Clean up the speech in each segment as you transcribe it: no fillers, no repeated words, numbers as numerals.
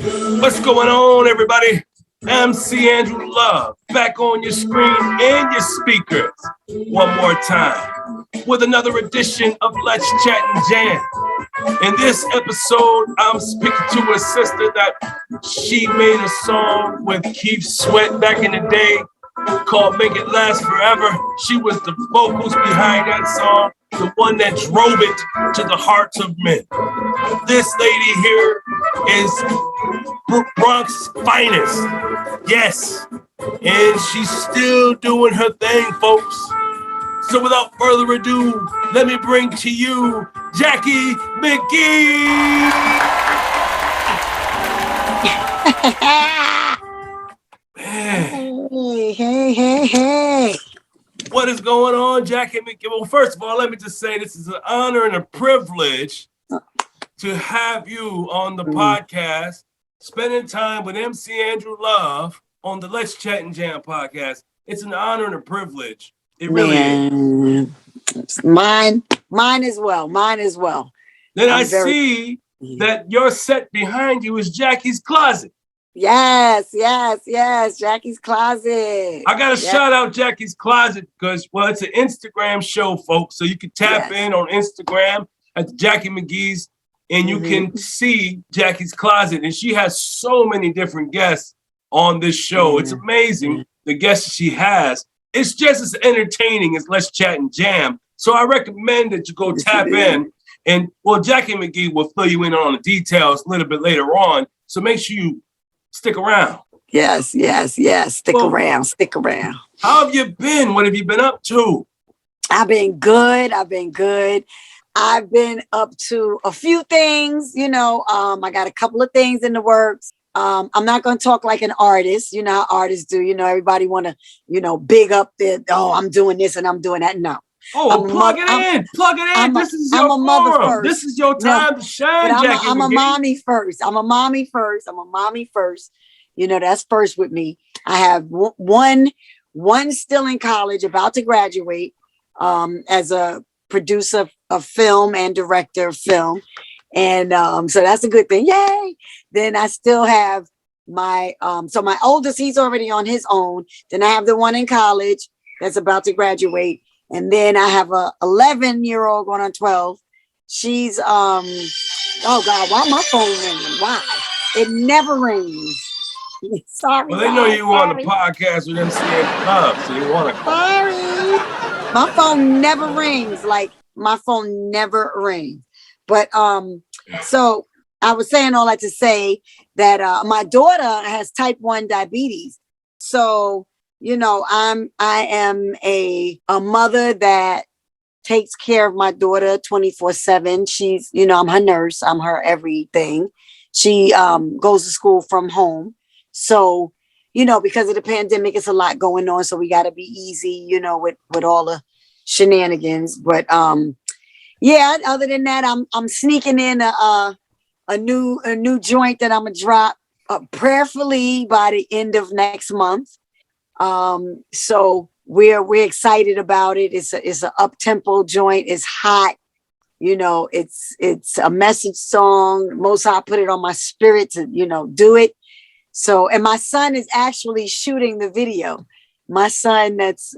What's going on, everybody? MC Andrew Love back on your screen and your speakers one more time with another edition of Let's Chat and Jam. In this episode, I'm speaking to a sister that she made a song with Keith Sweat back in the day called Make It Last Forever. She was the vocals behind that song, the one that drove it to the hearts of men. This lady here is Bronx's finest. Yes. And she's still doing her thing, folks. So without further ado, let me bring to you Jacci McGhee. Hey. What is going on, Jacci McGhee? Well, first of all, let me just say this is an honor and a privilege to have you on the podcast, spending time with MC Andrew Love on the Let's Chat and Jam podcast. It's an honor and a privilege. It really is. Mine as well. Then I see that your set behind you is Jackie's Closet. Yes. Jackie's Closet. I got to shout out Jackie's Closet because, well, it's an Instagram show, folks. So you can tap in on Instagram at Jacci McGhee's and you can see Jackie's Closet. And she has so many different guests on this show. It's amazing the guests she has. It's just as entertaining as Let's Chat and Jam. So I recommend that you go tap in. And, well, Jacci McGhee will fill you in on the details a little bit later on. So make sure you stick around. Yes. Stick around. How have you been? What have you been up to? I've been good. I've been up to a few things, I got a couple of things in the works. I'm not going to talk like an artist. You know how artists do. Everybody want to, big up I'm doing this and I'm doing that. No. Oh, plug it in. This is your forum. This is your time to shine, Jacci. I'm a mommy first. That's first with me. I have one still in college, about to graduate, as a producer of film and director of film. And so that's a good thing. Yay. Then I still have my oldest, he's already on his own. Then I have the one in college that's about to graduate. And then I have a 11-year-old going on 12. She's oh God, why my phone ringing? Why? It never rings. Sorry. Well, they know you on the podcast with MC Andrew Love, so you want to call. Sorry. My phone never rings. But so I was saying all that to say that my daughter has type 1 diabetes. So, I am a mother that takes care of my daughter 24/7. She's, I'm her nurse. I'm her everything. She goes to school from home. So, because of the pandemic, it's a lot going on. So we got to be easy, with all the shenanigans. But other than that, I'm sneaking in a new joint that I'm gonna drop prayerfully by the end of next month. So we're excited about it. It's an up-tempo joint. It's hot. It's a message song. Most High put it on my spirit to, do it. So, and my son is actually shooting the video. My son that's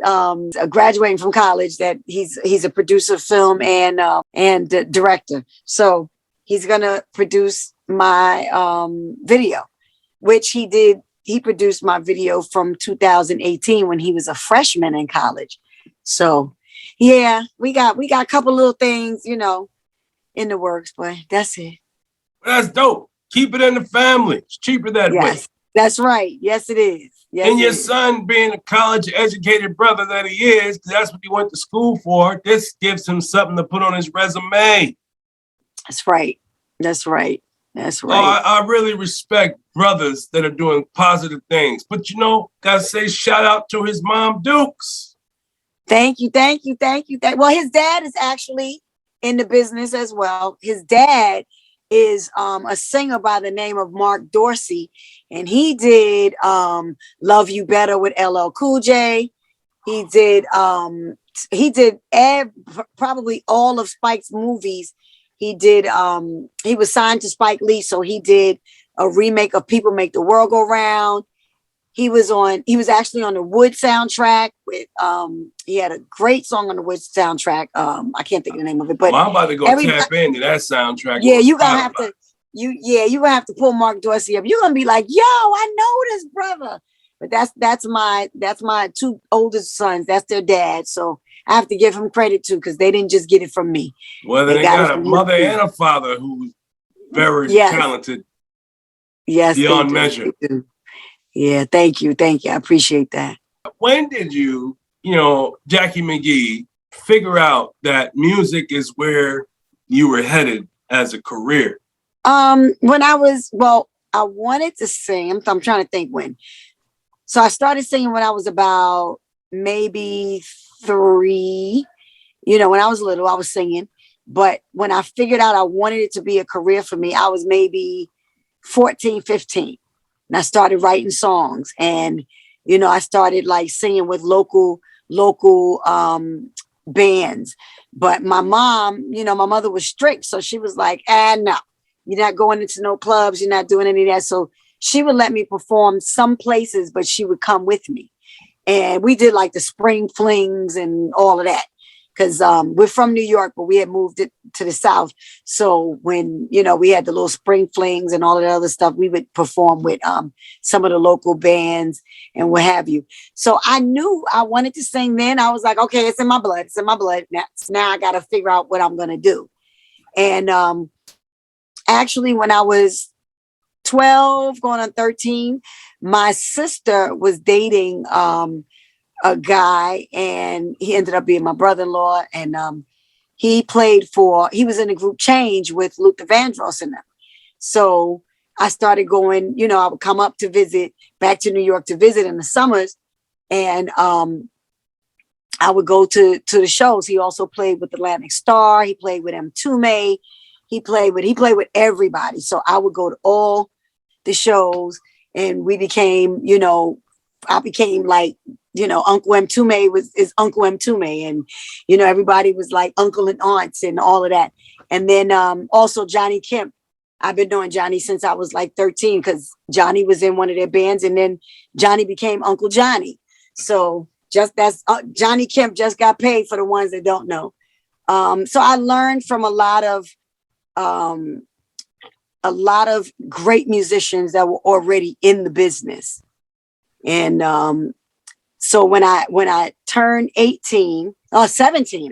graduating from college, that he's a producer of film and director. So he's gonna produce my video, which he did. He produced my video from 2018 when he was a freshman in college. So yeah, we got a couple little things, in the works, but that's it. That's dope. Keep it in the family. It's cheaper that way. That's right. Yes, it is. Yes, and your son, being a college-educated brother that he is, that's what he went to school for, this gives him something to put on his resume. That's right. I really respect brothers that are doing positive things. But, gotta say shout out to his mom, Dukes. Thank you. Well, his dad is actually in the business as well. His dad is a singer by the name of Mark Dorsey, and he did Love You Better with LL Cool J. He did probably all of Spike's movies. He did he was signed to Spike Lee, so he did a remake of People Make the World Go Round. He was actually on the Wood soundtrack with, he had a great song on the Wood soundtrack. I can't think of the name of it, but I'm about to go tap into that soundtrack. Yeah, you're gonna have to, you're gonna have to pull Mark Dorsey up. You're gonna be like, yo, I know this brother. But that's my two oldest sons. That's their dad. So I have to give him credit too, because they didn't just get it from me. Well, they got a mother and a father who's very talented. Yes, beyond measure. Yeah, thank you. I appreciate that. When did you, Jacci McGhee, figure out that music is where you were headed as a career? When I wanted to sing. I'm trying to think when. So I started singing when I was about maybe 3. When I was little, I was singing. But when I figured out I wanted it to be a career for me, I was maybe 14, 15. And I started writing songs. And, I started like singing with local bands. But my mom, my mother was strict. So she was like, no, you're not going into no clubs. You're not doing any of that. So she would let me perform some places, but she would come with me. And we did like the spring flings and all of that. Because we're from New York, but we had moved it to the South. So when, we had the little spring flings and all of the other stuff, we would perform with some of the local bands and what have you. So I knew I wanted to sing then. I was like, okay, it's in my blood. It's in my blood. Now I got to figure out what I'm going to do. And actually, when I was 12, going on 13, my sister was dating a guy, and he ended up being my brother-in-law. And he was in the group Change with Luther Vandross and them. So I started going, I would come up to visit, back to New York to visit in the summers. And I would go to the shows. He also played with Atlantic Star. He played with Mtume. He played with everybody. So I would go to all the shows, and we became, I became like, Uncle Mtume is Uncle Mtume, and everybody was like uncle and aunts and all of that. And then also Johnny Kemp. I've been knowing Johnny since I was like 13, because Johnny was in one of their bands, and then Johnny became Uncle Johnny. So Johnny Kemp just got paid, for the ones that don't know. So I learned from a lot of great musicians that were already in the business. And so when I turned 17, I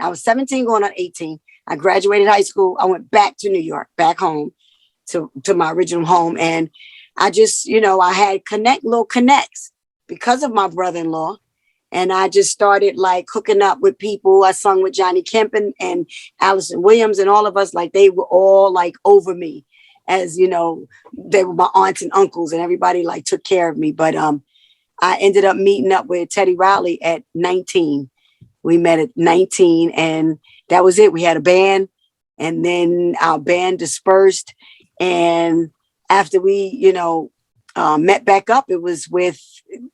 was 17 going on 18. I graduated high school. I went back to New York, back home to my original home. And I just, I had little connects because of my brother-in-law. And I just started like hooking up with people. I sung with Johnny Kemp and Allison Williams, and all of us, like they were all like over me, as they were my aunts and uncles, and everybody like took care of me. But I ended up meeting up with Teddy Riley at 19. We met at 19, and that was it. We had a band, and then our band dispersed. And after we, met back up, it was with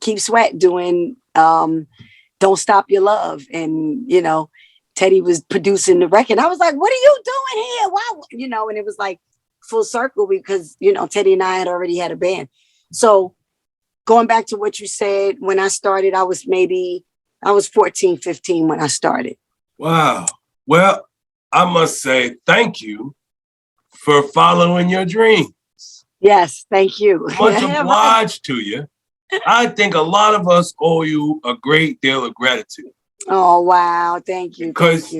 Keith Sweat doing Don't Stop Your Love. And, Teddy was producing the record. I was like, what are you doing here? Why? And it was like full circle, because, Teddy and I had already had a band. So going back to what you said, when I started, I was 14, 15 when I started. Wow. Well, I must say thank you for following your dreams. Yes, thank you. Much obliged to you. I think a lot of us owe you a great deal of gratitude. Oh, wow. Thank you. Because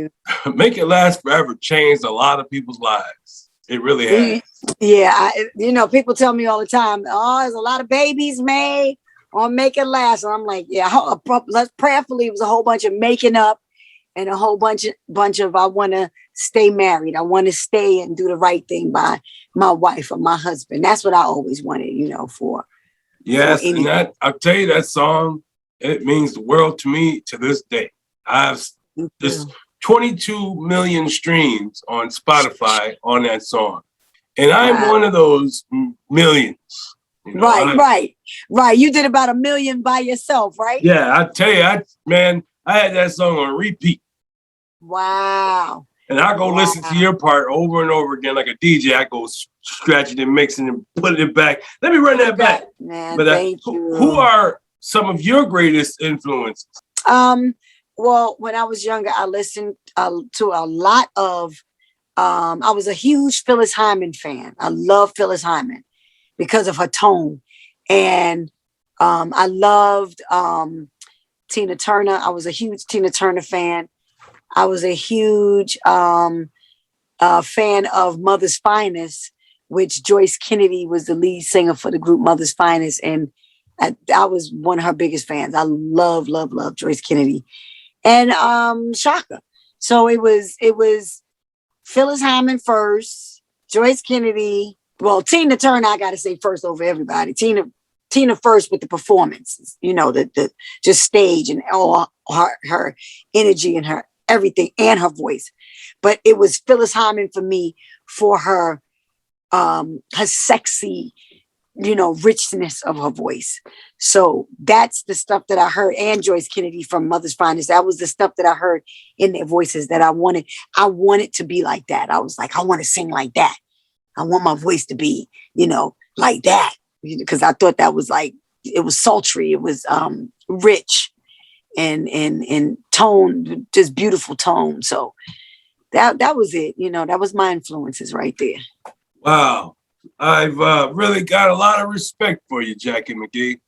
Make It Last Forever changed a lot of people's lives. It really has. Yeah. People tell me all the time, there's a lot of babies made on Make It Last. And I'm like, yeah, prayerfully, it was a whole bunch of making up and a whole bunch of I want to stay married. I want to stay and do the right thing by my wife or my husband. That's what I always wanted, for. Yes, and I'll tell you, that song, it means the world to me to this day. There's 22 million streams on Spotify on that song. And I'm one of those millions. Right. You did about 1 million by yourself, right? Yeah, I tell you, I had that song on repeat. Wow. And I go listen to your part over and over again like a DJ. I go scratching and mixing and putting it back. Let me run that back. Man, but thank you. Who are some of your greatest influences? Well, when I was younger, I listened to a lot of, I was a huge Phyllis Hyman fan. I love Phyllis Hyman because of her tone. And I loved Tina Turner. I was a huge Tina Turner fan. I was a huge fan of Mother's Finest, which Joyce Kennedy was the lead singer for the group Mother's Finest. And I was one of her biggest fans. I love Joyce Kennedy and Shaka. So it was Phyllis Hyman first, Joyce Kennedy. Well, Tina Turner, I got to say first over everybody. Tina first with the performances, the just stage and all her energy and her everything and her voice. But it was Phyllis Hyman for me for her sexy, richness of her voice. So that's the stuff that I heard, and Joyce Kennedy from Mother's Finest. That was the stuff that I heard in their voices that I wanted. I wanted to be like that. I was like, I want to sing like that. I want my voice to be, like that. Because I thought that was like, it was sultry. It was rich and tone, just beautiful tone. So that was it. That was my influences right there. Wow. I've really got a lot of respect for you, Jacci McGhee.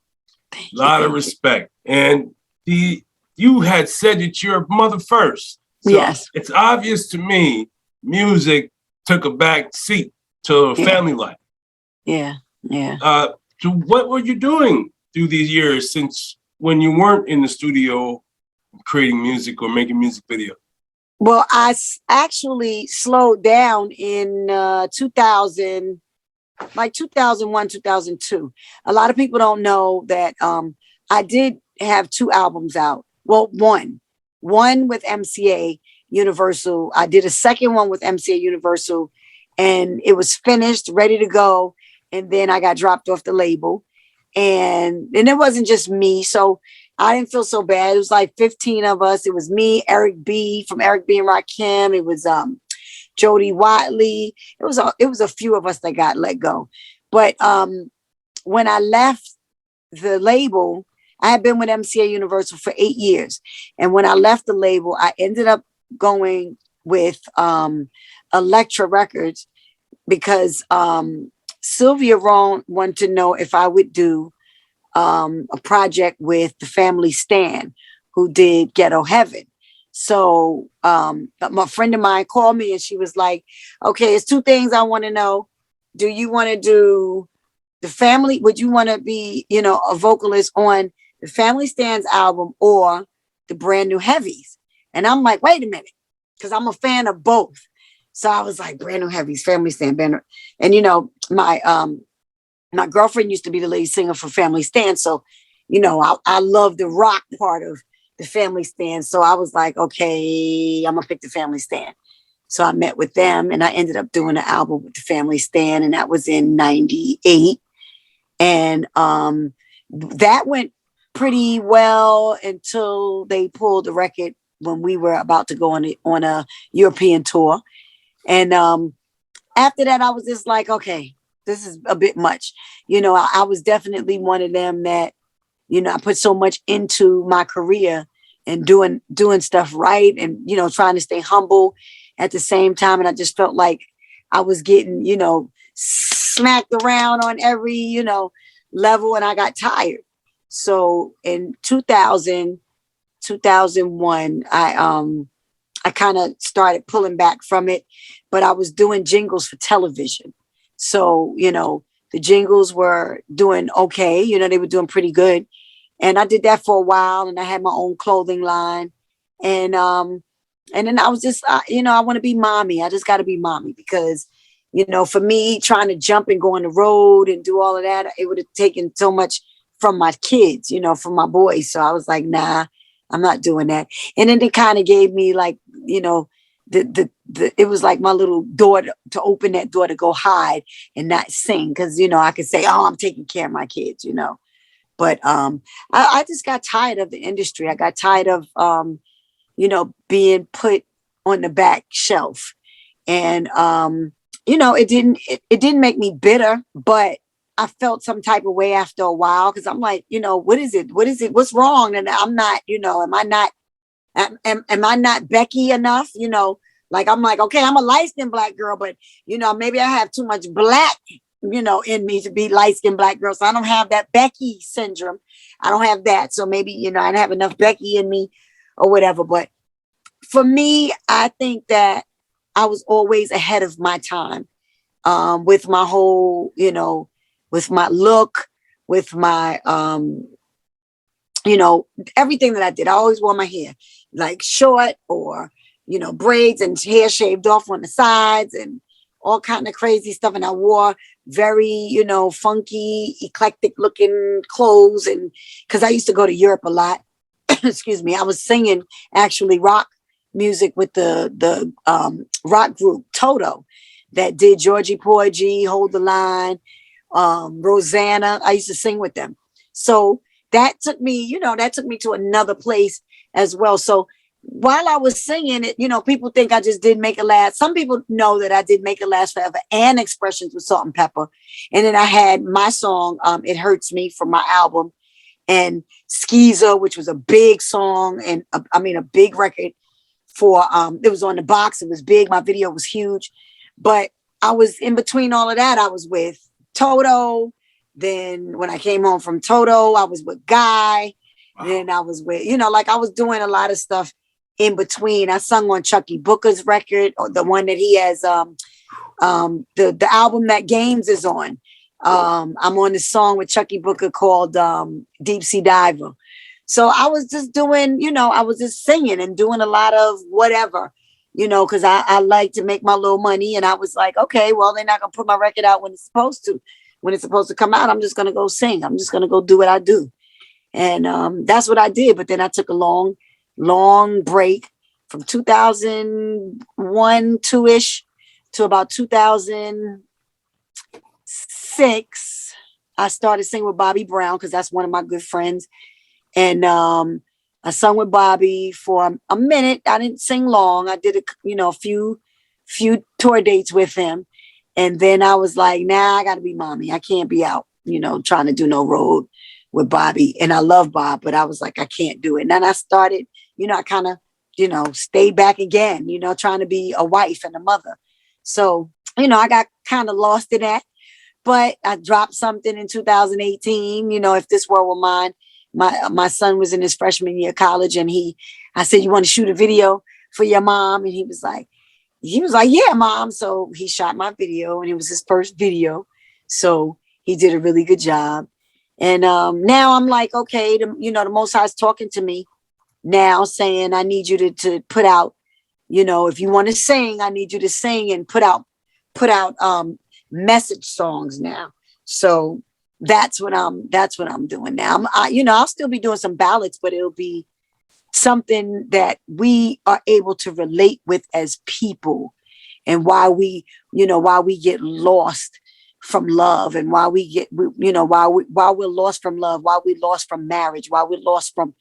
A lot of respect. And you had said that you're mother first. So yes. It's obvious to me music took a back seat to family life. Yeah. Yeah. So what were you doing through these years since when you weren't in the studio creating music or making music videos? Well, I actually slowed down in 2000, like 2001, 2002. A lot of people don't know that I did have 2 albums out. Well, one with MCA Universal. I did a second one with MCA Universal, and it was finished, ready to go. And then I got dropped off the label, and it wasn't just me. So I didn't feel so bad. It was like 15 of us. It was me, Eric B from Eric B and Rakim. It was Jody Watley. It was a few of us that got let go. But when I left the label, I had been with MCA Universal for 8 years. And when I left the label, I ended up going with Elektra Records because Sylvia Rohn wanted to know if I would do a project with the Family Stand, who did Ghetto Heaven. So my friend of mine called me and she was like, okay, it's 2 things I want to know. Do you want to do the family? Would you want to be, a vocalist on the Family Stand's album or the Brand New Heavies? And I'm like, wait a minute, because I'm a fan of both. So I was like, Brand New Heavies, Family Stand, banner. And my girlfriend used to be the lead singer for Family Stand. So, I love the rock part of the Family Stand. So I was like, okay, I'm gonna pick the Family Stand. So I met with them and I ended up doing an album with the Family Stand, and that was in 98. And that went pretty well until they pulled the record when we were about to go on a European tour. And after that, I was just like, okay, this is a bit much. I was definitely one of them that, I put so much into my career and doing stuff right and, trying to stay humble at the same time. And I just felt like I was getting, smacked around on every, level, and I got tired. So in 2001, I kind of started pulling back from it, but I was doing jingles for television. So, the jingles were doing okay. They were doing pretty good. And I did that for a while, and I had my own clothing line. And then I was just, I want to be mommy. I just got to be mommy because, for me, trying to jump and go on the road and do all of that, it would have taken so much from my kids, from my boys. So I was like, nah, I'm not doing that. And then they kind of gave me like, it was like my little door to open that door to go hide and not sing. Because, I could say, oh, I'm taking care of my kids, But I just got tired of the industry. I got tired of, being put on the back shelf. And, it didn't make me bitter, but I felt some type of way after a while. Cause I'm like, what is it? What is it? What's wrong? And I'm not, am I not Becky enough? Like, I'm like, okay, I'm a light-skinned Black girl, but, maybe I have too much Black, in me to be light-skinned Black girl. So I don't have that Becky syndrome. I don't have that. So maybe, I don't have enough Becky in me or whatever. But for me, I think that I was always ahead of my time, with my whole, with my look, with my, everything that I did. I always wore my hair like short or, braids and hair shaved off on the sides and all kind of crazy stuff. And I wore very, funky, eclectic looking clothes. And because I used to go to Europe a lot, excuse me, I was singing actually rock music with the rock group Toto that did Georgie Porgy, Hold the Line, Rosanna. I used to sing with them. So that took me to another place as well. So while I was singing it, people think I just did Make It Last. Some people know that I did Make It Last Forever and Expressions with Salt and Pepper. And then I had my song, It Hurts Me, from my album, and Skeezer, which was a big song and a big record for, it was on the box. It was big. My video was huge. But I was in between all of that. I was with Toto. Then when I came home from Toto, I was with Guy. Wow. Then I was with, I was doing a lot of stuff in between. I sung on Chucky Booker's record, or the one that he has, the album that Games is on. I'm on this song with Chucky Booker called Deep Sea Diver. So I was just doing, I was just singing and doing a lot of whatever, because I like to make my little money. And I was like, okay, well, they're not going to put my record out when it's supposed to. When it's supposed to come out, I'm just going to go sing. I'm just going to go do what I do. And that's what I did. But then I took a long break from 2001, 2-ish to about 2006. I started singing with Bobby Brown because that's one of my good friends. And I sung with Bobby for a minute. I didn't sing long. I did a few tour dates with him. And then I was like, nah, I got to be mommy. I can't be out, trying to do no road with Bobby. And I love Bob, but I was like, I can't do it. And then I started, I kind of, stayed back again, trying to be a wife and a mother. So, I got kind of lost in that. But I dropped something in 2018, If This World Were Mine. My son was in his freshman year of college, and I said, you want to shoot a video for your mom? And he was like, yeah, mom. So he shot my video, and it was his first video. So he did a really good job. And now I'm like, okay, the Most High is talking to me now, saying, I need you to put out, if you want to sing, I need you to sing and put out message songs now. So that's what I'm doing now. I'll still be doing some ballads, but it'll be something that we are able to relate with as people, and why we get lost from love, and why we're lost from love, why we lost from marriage, why we're lost from,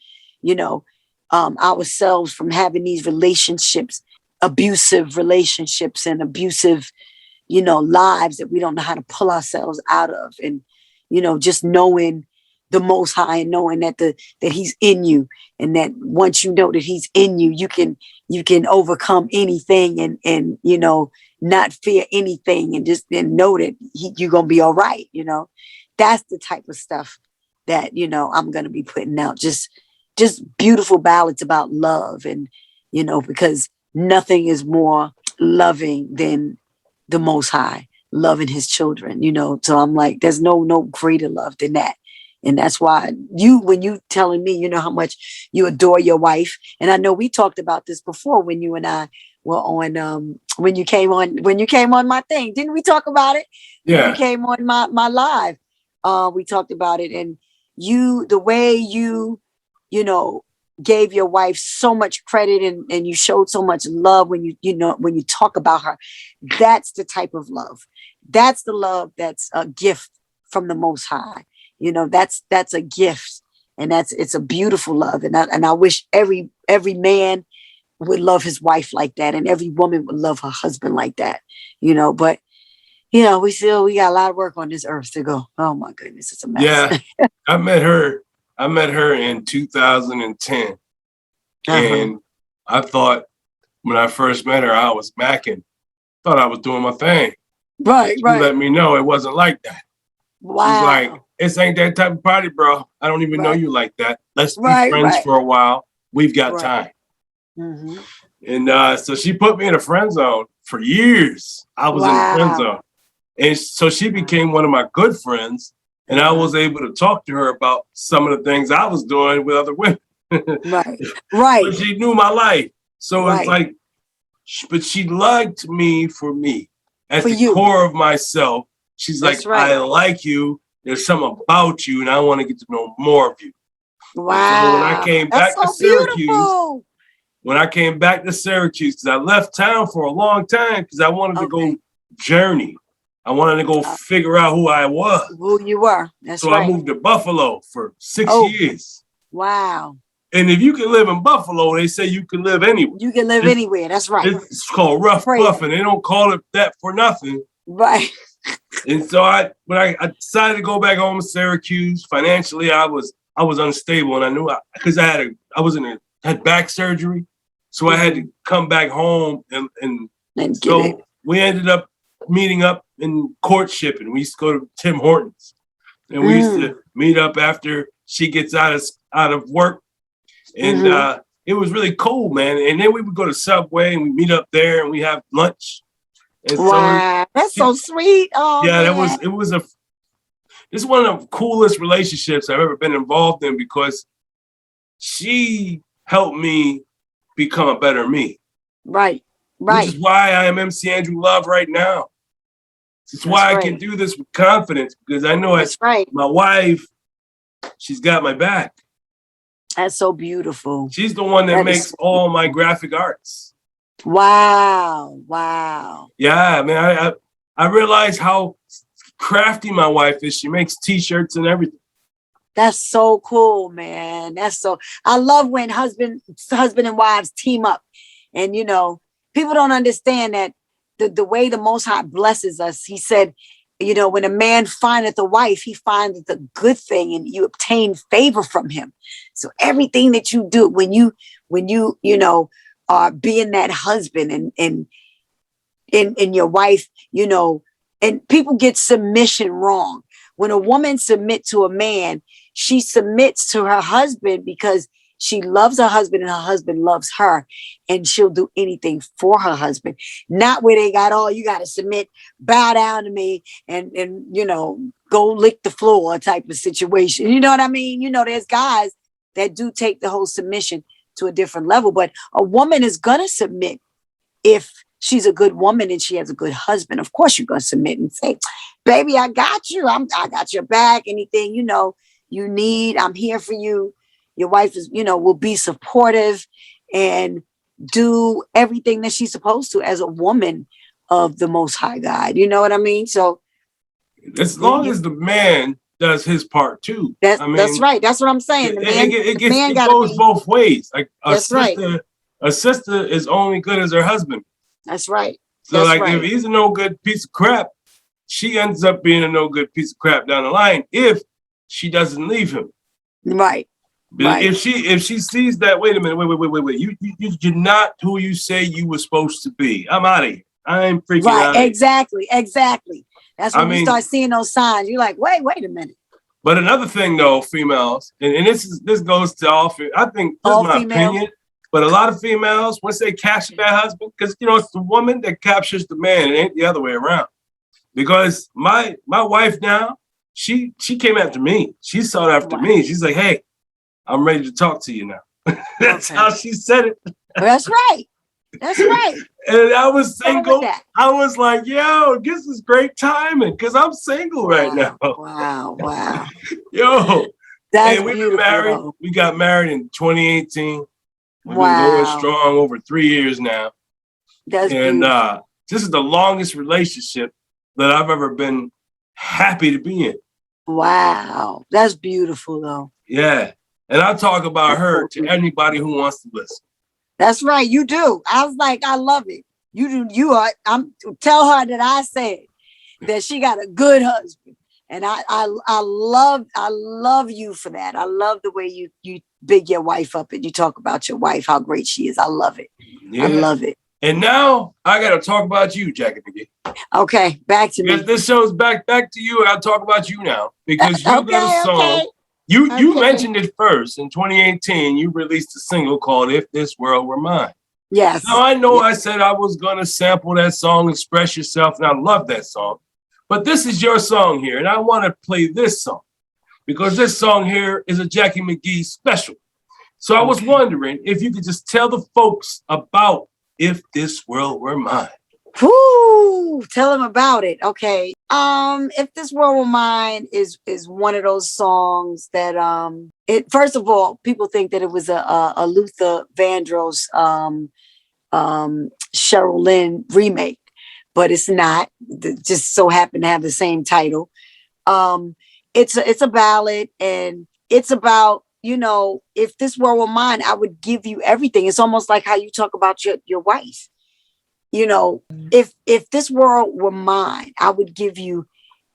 ourselves, from having these relationships, abusive relationships and abusive, lives that we don't know how to pull ourselves out of. And, just knowing the Most High, and knowing that he's in you, and that once you know that he's in you, you can overcome anything, and not fear anything, and know that you're going to be all right. That's the type of stuff that, I'm going to be putting out, just beautiful ballads about love. And, because nothing is more loving than the Most High loving his children, so I'm like, there's no greater love than that. And that's why when you telling me, how much you adore your wife. And I know we talked about this before when you and I were on, when you came on my thing. Didn't we talk about it? Yeah. When you came on my live. We talked about it, and the way you gave your wife so much credit, and you showed so much love when you talk about her. That's the type of love. That's the love that's a gift from the Most High. That's a gift, and it's a beautiful love. And I wish every man would love his wife like that, and every woman would love her husband like that, but we got a lot of work on this earth to go. Oh my goodness, it's a mess. Yeah. I met her in 2010. And I thought when I first met her, I was macking. Thought I was doing my thing. Right. She let me know it wasn't like that. Wow. She's like, this ain't that type of party, bro. I don't even know you like that. Let's be friends for a while. We've got time. Mm-hmm. And so she put me in a friend zone for years. I was in the friend zone. And so she became one of my good friends. And I was able to talk to her about some of the things I was doing with other women. Right. But she knew my life. So it's like, but she liked me for me. At the core of myself. She's like, I like you. There's something about you, and I want to get to know more of you. Wow. So when I came back to Syracuse, because I left town for a long time because I wanted to go journey. I wanted to go figure out who I was. Who you were. That's so I moved to Buffalo for 6 years. Wow. And if you can live in Buffalo, they say you can live anywhere. You can live anywhere. That's right. It's called rough buffing. They don't call it that for nothing. Right. And so when I decided to go back home to Syracuse, financially I was unstable, and I knew because I had back surgery, so I had to come back home and so we ended up meeting up in courtship, and we used to go to Tim Hortons, and we used to meet up after she gets out of work, and it was really cool, man. And then we would go to Subway and we meet up there and we have lunch. And wow, that's so sweet. Oh, yeah, man. It's one of the coolest relationships I've ever been involved in because she helped me become a better me. Right. Which is why I am MC Andrew Love right now. It's why I can do this with confidence because I know my wife, she's got my back. That's so beautiful. She's the one that makes all my graphic arts. Wow. Yeah, man, I realize how crafty my wife is. She makes t-shirts and everything. That's so cool, man. I love when husband and wives team up. And, people don't understand that the way the Most High blesses us, he said, when a man findeth a wife, he findeth a good thing and you obtain favor from him. So everything that you do, when you being that husband and your wife, and people get submission wrong. When a woman submits to a man, she submits to her husband because she loves her husband and her husband loves her, and she'll do anything for her husband. Not where they got, you got to submit, bow down to me and go lick the floor type of situation. You know what I mean? There's guys that do take the whole submission to a different level, but a woman is going to submit if she's a good woman and she has a good husband. Of course, you're going to submit and say, baby, I got you. I got your back. Anything, you need, I'm here for you. Your wife is, will be supportive and do everything that she's supposed to as a woman of the Most High God. You know what I mean? So as long as the man does his part too. That's right. That's what I'm saying. It goes both ways. Like a sister is only good as her husband. That's right. So if he's a no good piece of crap, she ends up being a no good piece of crap down the line if she doesn't leave him. Right. But if she sees that, wait a minute, wait, you're not who you say you were supposed to be. I'm out of here. I'm freaking out. Exactly. That's when you start seeing those signs. You're like, wait a minute. But another thing, though, females, and this goes to all. I think this is my opinion. But a lot of females, once they capture that husband, because it's the woman that captures the man, it ain't the other way around. Because my wife now, she came after me. She sought after me. She's like, hey, I'm ready to talk to you now. That's how she said it. That's right. And I was single. I was like, yo, this is great timing because I'm single right now. Wow. Yo. That's we've beautiful. Been married. Though. We got married in 2018. We've been going strong over 3 years now. That's beautiful. This is the longest relationship that I've ever been happy to be in. Wow. That's beautiful though. Yeah. And I talk about her to anybody who wants to listen. That's right. You do. I was like, I love it. You do. You are. Tell her that I said that she got a good husband. And I love you for that. I love the way you big your wife up and you talk about your wife, how great she is. I love it. Yeah. I love it. And now I got to talk about you, Jackie McGhee. Okay, back to me. This show's back to you. I'll talk about you now because you got a song. Okay. You mentioned it first. In 2018, you released a single called If This World Were Mine. Yes. Now, I know I said I was going to sample that song, Express Yourself, and I love that song. But this is your song here, and I want to play this song because this song here is a Jackie McGhee special. So I was wondering if you could just tell the folks about If This World Were Mine. Whoo, tell them about it. Okay. If This World Were Mine is one of those songs that it first of all, people think that it was a Luther Vandross Cheryl Lynn remake, but it's not. It just so happened to have the same title. It's a ballad, and it's about, you know, if this world were mine, I would give you everything. It's almost like how you talk about your wife. You know, if this world were mine, I would give you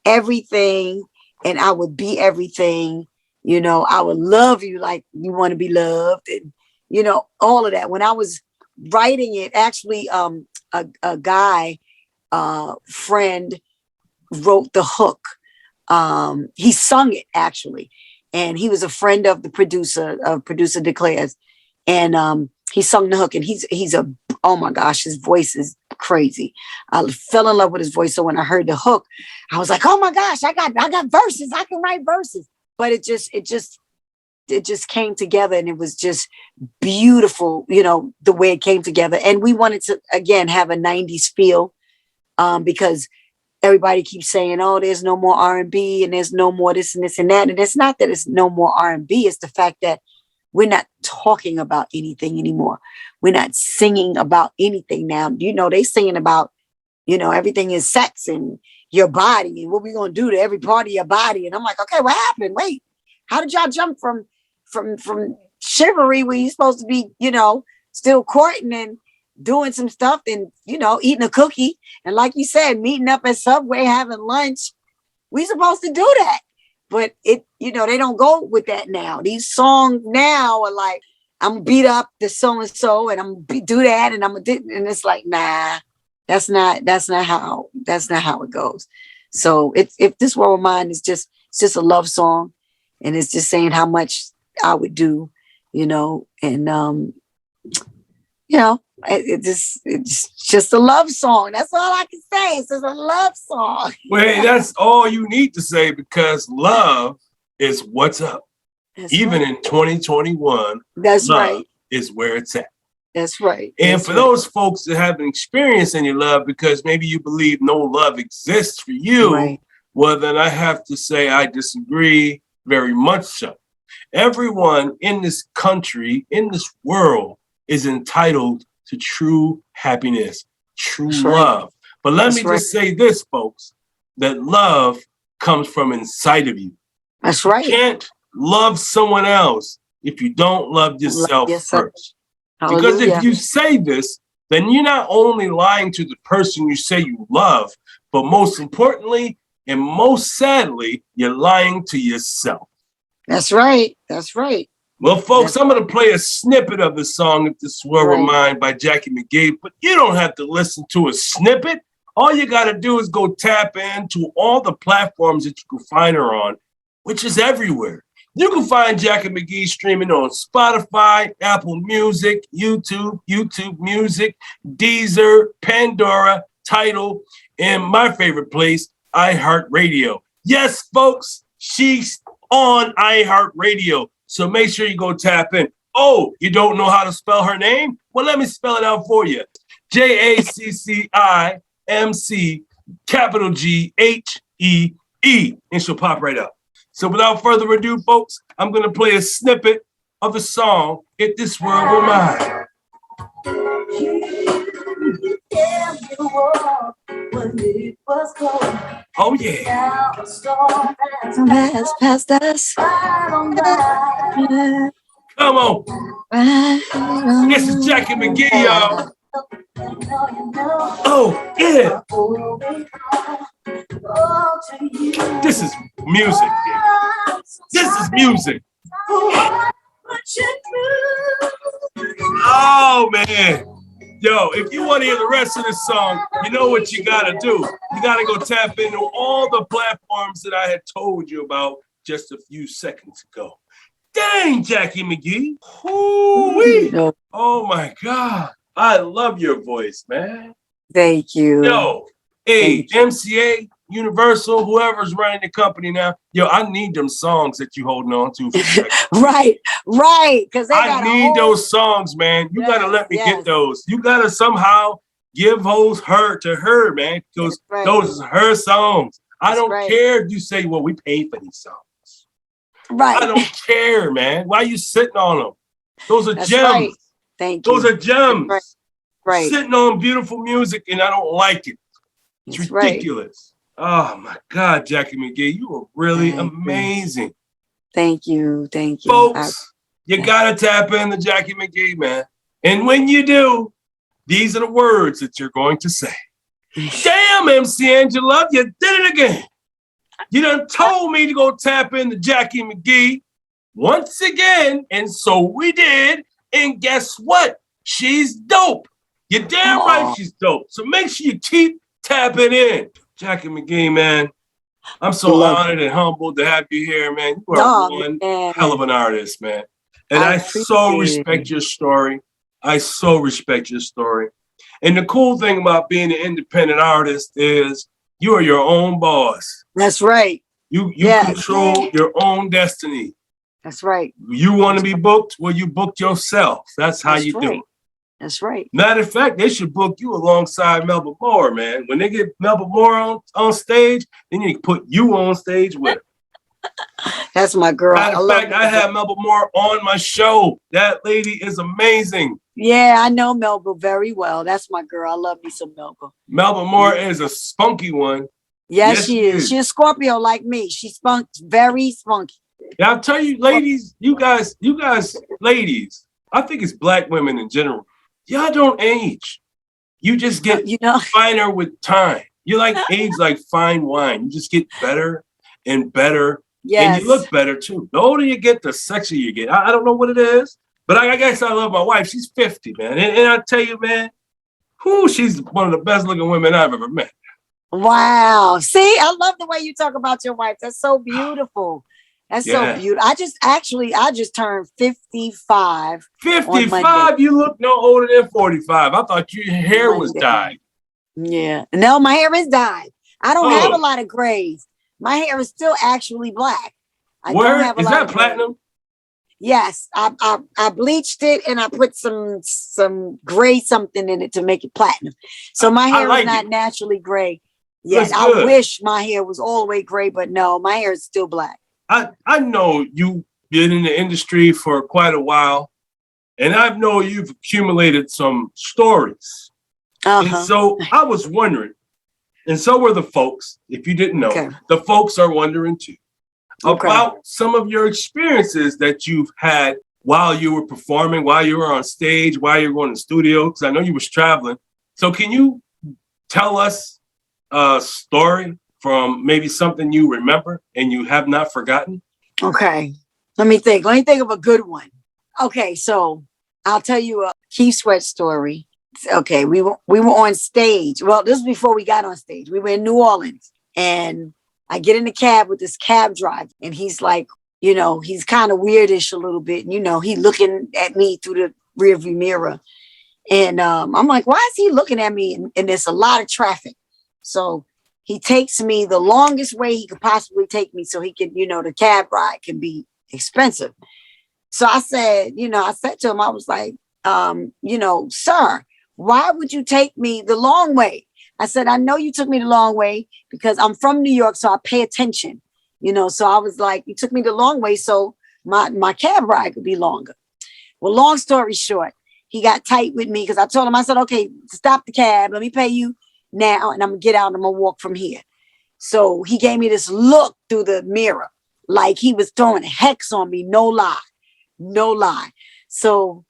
everything, and I would be everything. You know, I would love you like you want to be loved, and you know, all of that. When I was writing it, actually, a guy friend wrote the hook. He sung it actually, and he was a friend of the producer Declares, and he sung the hook, and he's a, oh my gosh, his voice is crazy. I fell in love with his voice. So when I heard the hook, I was like, oh my gosh, I got verses. I can write verses. But it just came together, and it was just beautiful, you know, the way it came together. And we wanted to, again, have a 90s feel, because everybody keeps saying, oh, there's no more R&B and there's no more this and this and that. And it's not that it's no more R&B. It's the fact that we're not talking about anything anymore. We're not singing about anything now. You know, they singing about, you know, everything is sex and your body and what we going to do to every part of your body. And I'm like, okay, what happened? Wait, how did y'all jump from chivalry where you're supposed to be, you know, still courting and doing some stuff and, you know, eating a cookie. And like you said, meeting up at Subway, having lunch. We supposed to do that. But it, you know, they don't go with that now. These songs now are like, I'm gonna beat up the so-and-so and I'm gonna do that. And and it's like, nah, that's not how it goes. So if this world of mine is it's just a love song, and it's just saying how much I would do, you know, and you know, it's just a love song. That's all I can say. It's just a love song. Well, hey, that's all you need to say, because love is what's up. That's even right. In 2021, that's love right. is where it's at. That's right. And that's for those folks that haven't experienced any love because maybe you believe no love exists for you, right. Well, then I have to say I disagree very much so. Everyone in this country, in this world, is entitled to true happiness, true that's love. Right. But let me just say this, folks, that love comes from inside of you. That's right. You can't love someone else if you don't love yourself first. Hallelujah. Because if you say this, then you're not only lying to the person you say you love, but most importantly, and most sadly, you're lying to yourself. That's right. That's right. Well, folks, I'm going to play a snippet of the song If This World Were Mine by Jackie McGhee, but you don't have to listen to a snippet. All you got to do is go tap into all the platforms that you can find her on, which is everywhere. You can find Jackie McGhee streaming on Spotify, Apple Music, YouTube Music, Deezer, Pandora, Tidal, and my favorite place, iHeartRadio. Yes, folks, she's on iHeartRadio. So make sure you go tap in. Oh, you don't know how to spell her name? Well, let me spell it out for you. JACCIMC GHEE. And she'll pop right up. So without further ado, folks, I'm going to play a snippet of the song, If This World Were Mine. Oh, yeah. Some has passed us. Come on. This is Jacci McGhee, y'all. Oh, yeah. This is music. Yeah. This is music. Oh, man. Yo, if you want to hear the rest of this song, you know what you got to do. You got to go tap into all the platforms that I had told you about just a few seconds ago. Dang, Jacci McGhee. Hoo-wee. Oh, my God. I love your voice, man. Thank you. Yo, hey, MCA, Universal, whoever's running the company now. Yo, I need them songs that you holding on to. Right. Because I need those songs, man. You got to let me get those. You got to somehow give those to her, man. Because those are her songs. I don't care if you say, well, we paid for these songs. Right. I don't care, man. Why are you sitting on them? Those are gems. Right. Thank you. Those are gems. Right. Sitting on beautiful music and I don't like it. It's ridiculous. Oh my God, Jacci McGhee, you are really amazing. Thank you. Folks, you gotta tap into Jacci McGhee, man. And when you do, these are the words that you're going to say. Damn, MC Angela, you did it again. You done told me to go tap into Jacci McGhee once again, and so we did. And guess what? She's dope. You're damn right she's dope. So make sure you keep tapping in. Jacci McGhee, man, I'm so honored and humbled to have you here, man. You are one hell of an artist, man. And I so respect your story. I so respect your story. And the cool thing about being an independent artist is you are your own boss. That's right. You control your own destiny. That's right. You want to be booked? Well, you book yourself. That's how you do it. That's right. Matter of fact, they should book you alongside Melba Moore, man. When they get Melba Moore on stage, then you put you on stage with her. That's my girl. Matter of fact, I have Melba Moore on my show. That lady is amazing. Yeah, I know Melba very well. That's my girl. I love me some Melba. Melba Moore is a spunky one. Yes, she is. She's a Scorpio like me. She's very spunky. Yeah, I'll tell you, ladies, you guys, ladies, I think it's black women in general. Y'all don't age. You just get finer with time. You like age like fine wine. You just get better and better. Yes. And you look better too. The older you get, the sexier you get. I don't know what it is, but I guess I love my wife. She's 50, man. And I tell you, man, she's one of the best looking women I've ever met. Wow. See, I love the way you talk about your wife. That's so beautiful. That's so beautiful. I just turned 55. 55? You look no older than 45. I thought your hair was dyed. Yeah. No, my hair is dyed. I don't have a lot of grays. My hair is still actually black. I don't have a lot of platinum? Gray. Yes. I bleached it and I put some gray something in it to make it platinum. So my hair is not naturally gray. Yes. I wish my hair was all the way gray, but no, my hair is still black. I know you've been in the industry for quite a while, and I know you've accumulated some stories. And so I was wondering, and so were the folks, if you didn't know, the folks are wondering too, about some of your experiences that you've had while you were performing, while you were on stage, while you were going to the studio, because I know you was traveling. So can you tell us a story from maybe something you remember and you have not forgotten? Okay. Let me think of a good one. Okay. So I'll tell you a Keith Sweat story. Okay. We were on stage. Well, this was before we got on stage. We were in New Orleans and I get in the cab with this cab driver and he's like, he's kind of weirdish a little bit. And, he looking at me through the rearview mirror. And I'm like, why is he looking at me? And there's a lot of traffic. So he takes me the longest way he could possibly take me so he can, the cab ride can be expensive. So I said to him, I was like, sir, why would you take me the long way? I said, I know you took me the long way because I'm from New York, so I pay attention, so I was like, you took me the long way, so my cab ride could be longer. Well, long story short, he got tight with me because I told him, I said, okay, stop the cab. Let me pay you now, and I'm gonna get out and I'm gonna walk from here. So he gave me this look through the mirror, like he was throwing a hex on me, no lie. No lie. So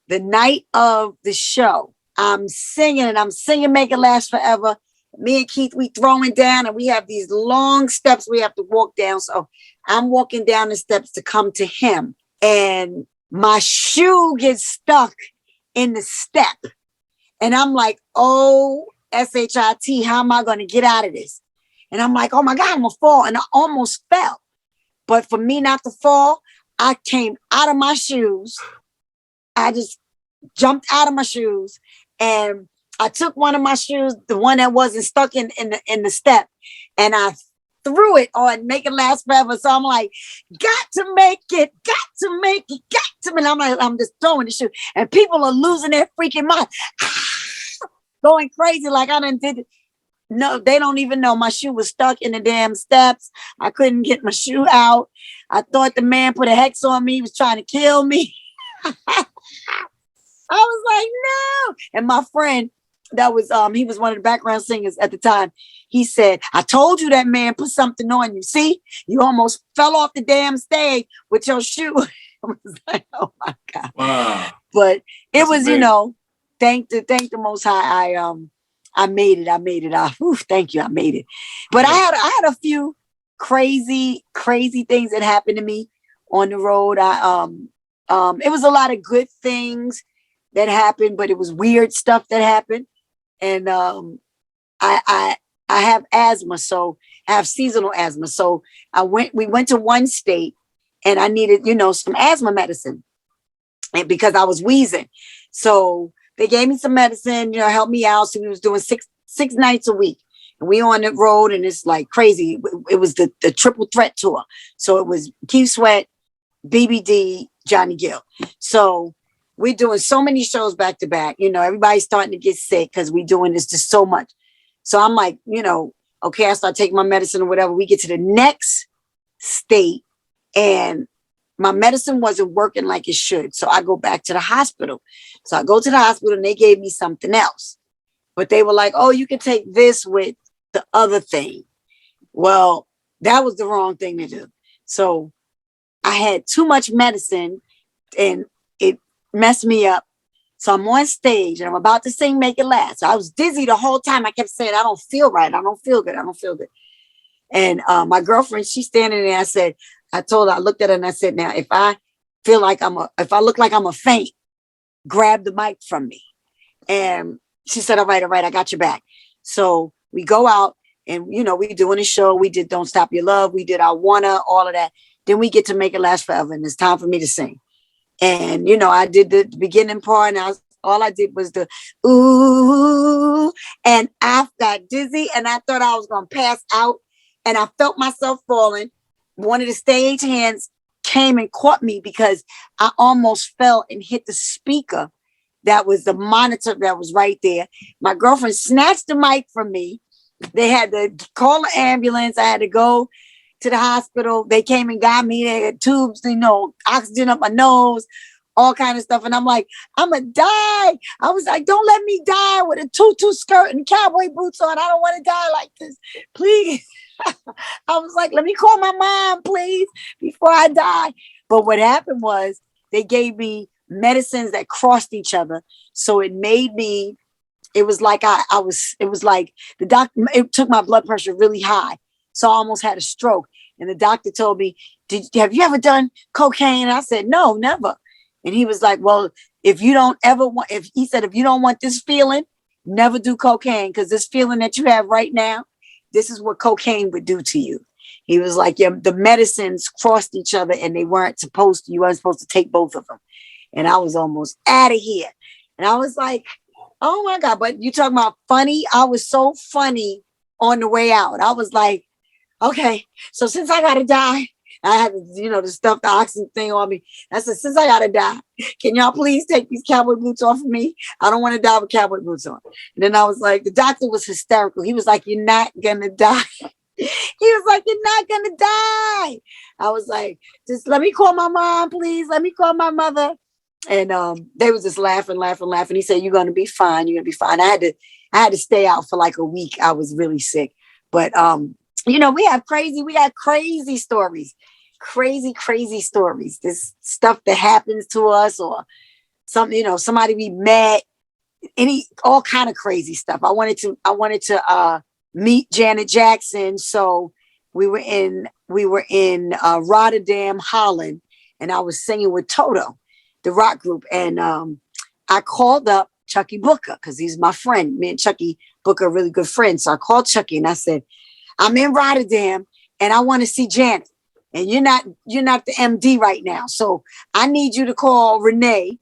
the night of the show, I'm singing and I'm singing Make It Last Forever. Me and Keith, we throwing down and we have these long steps we have to walk down. So I'm walking down the steps to come to him. And my shoe gets stuck in the step. And I'm like, oh, S-H-I-T, how am I going to get out of this? And I'm like, oh my God, I'm going to fall. And I almost fell. But for me not to fall, I came out of my shoes. I just jumped out of my shoes and I took one of my shoes, the one that wasn't stuck in the step, and I threw it on Make It Last Forever. So I'm like, got to make it, got to make it, got to. And I'm just throwing the shoe, and people are losing their freaking mind, going crazy like I done did it. No, they don't even know my shoe was stuck in the damn steps. I couldn't get my shoe out. I thought the man put a hex on me. He was trying to kill me. I was like, no. And my friend, that was he was one of the background singers at the time. He said, I told you that man put something on you. See, you almost fell off the damn stage with your shoe. I was like, oh my God. Wow. But it was, amazing. you know, thank the Most High. I made it. Thank you. I made it. But I had a few crazy things that happened to me on the road. It was a lot of good things that happened, but it was weird stuff that happened. And I have asthma, so I have seasonal asthma. So we went to one state and I needed, you know, some asthma medicine, and because I was wheezing. So they gave me some medicine, you know, helped me out. So we was doing six nights a week. And we on the road and it's like crazy. It was the triple threat tour. So it was Keith Sweat, BBD, Johnny Gill. So we're doing so many shows back to back. You know, everybody's starting to get sick because we're doing this just so much. So I'm like, you know, okay, I start taking my medicine or whatever. We get to the next state and my medicine wasn't working like it should. So I go back to the hospital. So I go to the hospital and they gave me something else. But they were like, oh, you can take this with the other thing. Well, that was the wrong thing to do. So I had too much medicine and it messed me up. So I'm on stage and I'm about to sing Make It Last. So I was dizzy the whole time. I kept saying, I don't feel right. I don't feel good. I don't feel good. And my girlfriend, she's standing there. I told her, I looked at her and I said, now, if I look like I'm a faint, grab the mic from me. And she said, all right, I got your back. So we go out and, you know, we doing a show. We did Don't Stop Your Love. We did I Wanna, all of that. Then we get to Make It Last Forever. And it's time for me to sing. And, you know, I did the beginning part and all I did was the ooh. And I got dizzy and I thought I was going to pass out. And I felt myself falling. One of the stage hands came and caught me because I almost fell and hit the speaker. That was the monitor that was right there. My girlfriend snatched the mic from me. They had to call the ambulance. I had to go to the hospital. They came and got me. They had tubes, you know, oxygen up my nose, all kind of stuff. And I'm like, I'm going to die. I was like, don't let me die with a tutu skirt and cowboy boots on. I don't want to die like this. Please. I was like, let me call my mom, please, before I die. But what happened was they gave me medicines that crossed each other. So it made me, it was like it was like the doctor, it took my blood pressure really high. So I almost had a stroke. And the doctor told me, have you ever done cocaine? And I said, no, never. And he was like, well, if you don't want this feeling, never do cocaine. Because this feeling that you have right now, this is what cocaine would do to you. He was like, yeah, the medicines crossed each other and you weren't supposed to take both of them. And I was almost out of here. And I was like, oh my God, but you talking about funny? I was so funny on the way out. I was like, okay, so since I got to die, I had, the stuff, the oxygen thing on me. I said, since I got to die, can y'all please take these cowboy boots off of me? I don't want to die with cowboy boots on. And then I was like, the doctor was hysterical. He was like, you're not going to die. He was like, you're not going to die. I was like, just let me call my mom, please. Let me call my mother. And they was just laughing. He said, you're going to be fine. You're going to be fine. I had to stay out for like a week. I was really sick. But, we got crazy stories. crazy stories. This stuff that happens to us or something, somebody we met, all kind of crazy stuff. I wanted to meet Janet Jackson. So we were in Rotterdam, Holland, and I was singing with Toto, the rock group. And I called up Chucky Booker because he's my friend. Me and Chucky Booker are really good friends. So I called Chucky and I said, I'm in Rotterdam and I want to see Janet. And you're not the MD right now. So I need you to call Renee,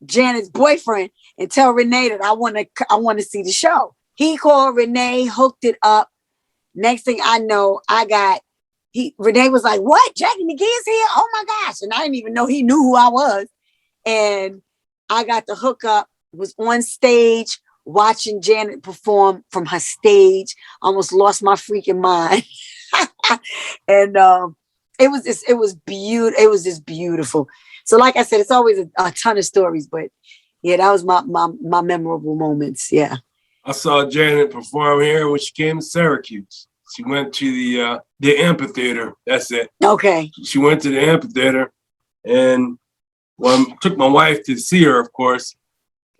Janet's boyfriend, and tell Renee that I want to see the show. He called Renee, hooked it up. Next thing I know, Renee was like, what? Jacci McGhee is here? Oh my gosh. And I didn't even know he knew who I was. And I got the hookup, was on stage watching Janet perform from her stage, almost lost my freaking mind. And it was just beautiful. So like I said, it's always a ton of stories, but yeah, that was my memorable moments. Yeah. I saw Janet perform here when she came to Syracuse. She went to the amphitheater. That's it. Okay. She went to the amphitheater and took my wife to see her, of course.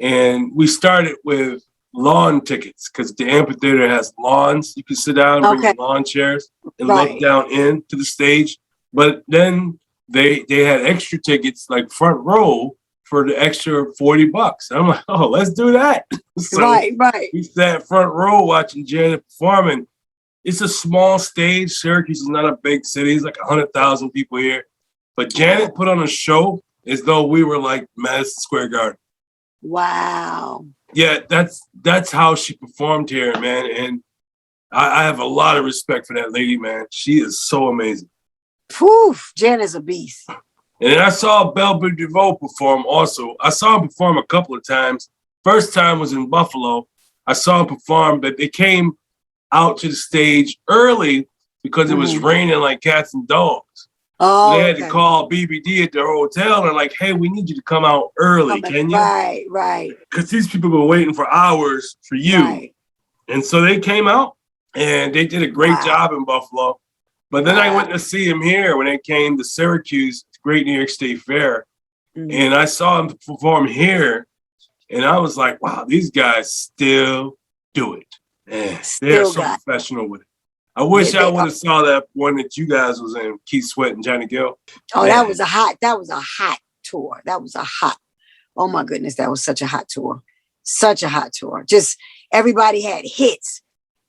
And we started with lawn tickets because the amphitheater has lawns. You can sit down and bring your lawn chairs and look down into the stage. But then they had extra tickets, like front row, for the extra $40. I'm like, oh, let's do that. So right. We sat front row watching Janet performing. It's a small stage. Syracuse is not a big city. It's like 100,000 people here. But Janet put on a show as though we were like Madison Square Garden. Wow. Yeah, that's how she performed here, man. And I have a lot of respect for that lady, man. She is so amazing. Poof, Janet's a beast. And then I saw Belle Biv DeVoe perform also. I saw him perform a couple of times. First time was in Buffalo. I saw him perform, but they came out to the stage early because it was raining like cats and dogs. Oh, they had to call BBD at their hotel and like, hey, we need you to come out early. Can you? Right. Because these people were waiting for hours for you. Right. And so they came out and they did a great job in Buffalo. But then I went to see him here when they came to Syracuse, Great New York State Fair. And I saw him perform here. And I was like, wow, these guys still do it. Man, they're so professional with it. I wish I would have saw that one that you guys was in, Keith Sweat and Johnny Gill. Oh, that was a hot tour. Oh my goodness, that was such a hot tour. Such a hot tour. Just everybody had hits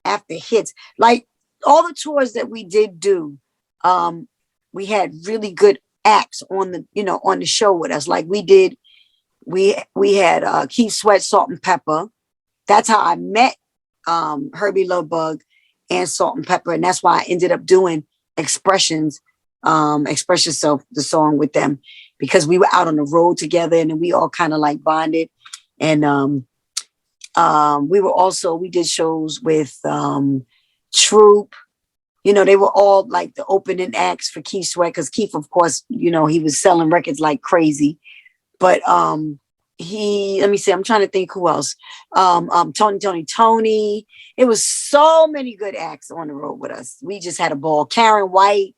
after hits. Like all the tours that we did do, we had really good acts on the show with us. Like we had Keith Sweat, Salt and Pepper. That's how I met Herbie Love and Salt and Pepper. And that's why I ended up doing Express Yourself, the song with them, because we were out on the road together and then we all kind of like bonded. And we did shows with Troop. They were all like the opening acts for Keith Sweat, because Keith, of course, he was selling records like crazy. But let me see, I'm trying to think who else. Tony. It was so many good acts on the road with us. We just had a ball. Karen White.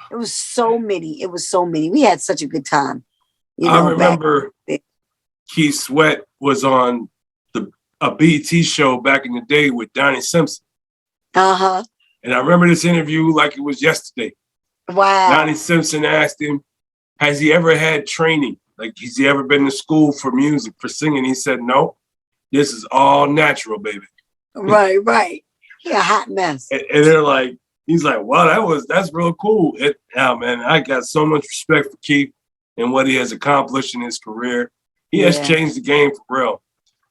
It was so many. We had such a good time. I remember Keith Sweat was on a BET show back in the day with Donnie Simpson. Uh-huh. And I remember this interview like it was yesterday. Wow. Donnie Simpson asked him, has he ever had training? Like, has he ever been to school for music, for singing? He said, no, this is all natural, baby. Right. He a hot mess. And they're like, he's like, wow, that's real cool. Man, I got so much respect for Keith and what he has accomplished in his career. He has changed the game for real.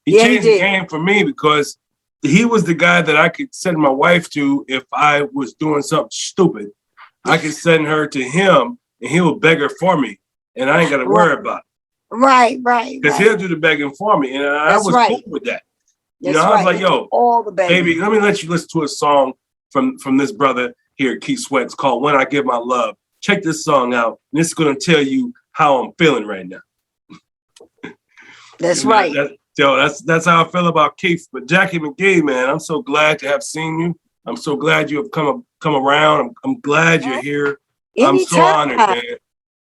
He changed the game for me because he was the guy that I could send my wife to if I was doing something stupid. I could send her to him and he would beg her for me. And I ain't got to worry about it. Right. Because he'll do the begging for me. And I was cool with that. I was like, yo, all the baby, let me let you listen to a song from this brother here, Keith Sweat. It's called When I Give My Love. Check this song out. And it's going to tell you how I'm feeling right now. That's right. That's how I feel about Keith. But Jacci McGhee, man, I'm so glad to have seen you. I'm so glad you have come around. I'm glad you're here. I'm so honored, man.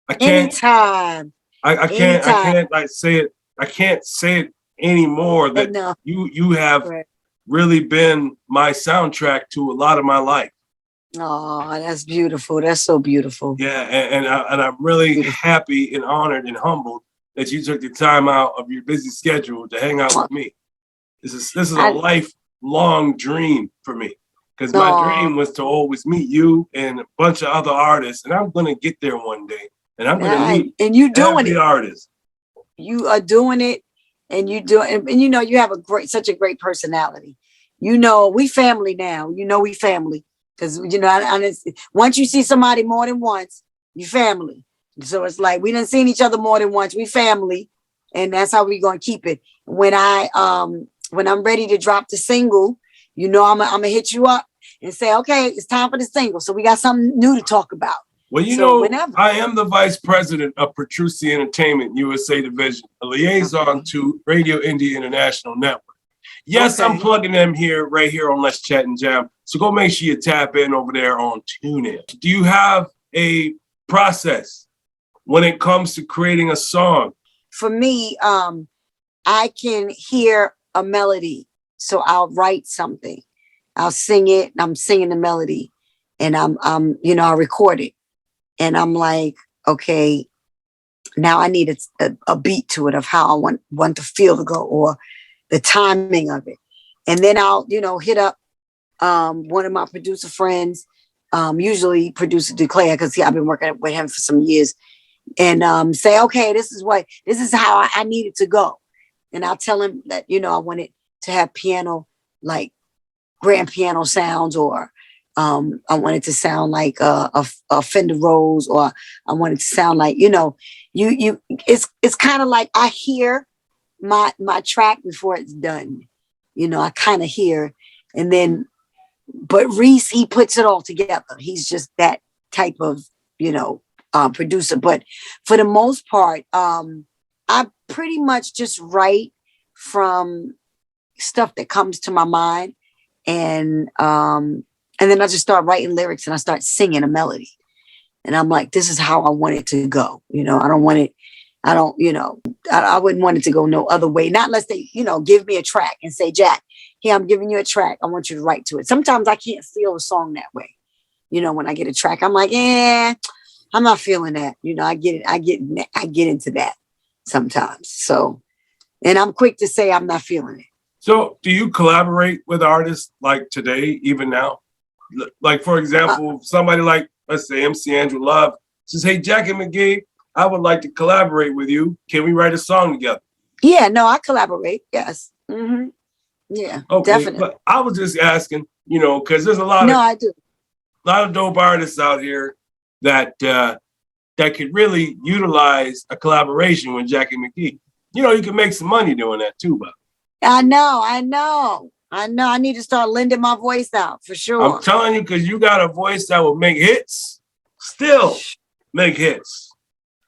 I can't. Anytime. I can't like say it. I can't say it anymore. That you have really been my soundtrack to a lot of my life. Oh, that's beautiful. That's so beautiful. Yeah, and I'm really happy and honored and humbled that you took the time out of your busy schedule to hang out with me. This is a lifelong dream for me, because my dream was to always meet you and a bunch of other artists, and I'm gonna get there one day, and I'm gonna meet you doing every artist. You are doing it, and you do it, and you know you have such a great personality. You know we family now. You know we family because you know once you see somebody more than once, you family. So it's like we done seen each other more than once. We family, and that's how we gonna keep it. When I'm ready to drop the single, you know I'm gonna hit you up and say, okay, it's time for the single. So we got something new to talk about. Well, you know, I am the vice president of Petrucci Entertainment USA Division, a liaison to Radio India International Network. Yes, I'm plugging them right here on Let's Chat and Jam. So go make sure you tap in over there on TuneIn. Do you have a process when it comes to creating a song? For me, I can hear a melody, so I'll write something. I'll sing it. I'm singing the melody, and I'll record it. And I'm like, okay, now I need a beat to it of how I want to feel to go, or the timing of it. And then I'll, hit up one of my producer friends, usually producer DeClaire, because I've been working with him for some years, and say, okay, this is how I need it to go. And I'll tell him that, I want it to have piano, like grand piano sounds, or I want it to sound like a Fender Rose, or I want it to sound like, it's kind of like I hear my track before it's done. I kind of hear, and then, but Reese, he puts it all together. He's just that type of, producer. But for the most part, I pretty much just write from stuff that comes to my mind, and then I just start writing lyrics and I start singing a melody. And I'm like, this is how I want it to go. I wouldn't want it to go no other way. Not unless they, give me a track and say, Jack, here, I'm giving you a track. I want you to write to it. Sometimes I can't feel a song that way. When I get a track, I'm like, I'm not feeling that. I get into that sometimes. So, and I'm quick to say I'm not feeling it. So do you collaborate with artists like today, even now? Like, for example, somebody like, let's say, MC Andrew Love says, hey, Jacci McGhee, I would like to collaborate with you. Can we write a song together? Yeah, no, I collaborate. Yes. Mm-hmm. Yeah, okay, definitely. But I was just asking, because there's I do. A lot of dope artists out here that could really utilize a collaboration with Jacci McGhee. You can make some money doing that too, but I know. I need to start lending my voice out for sure. I'm telling you, because you got a voice that will make hits, still make hits.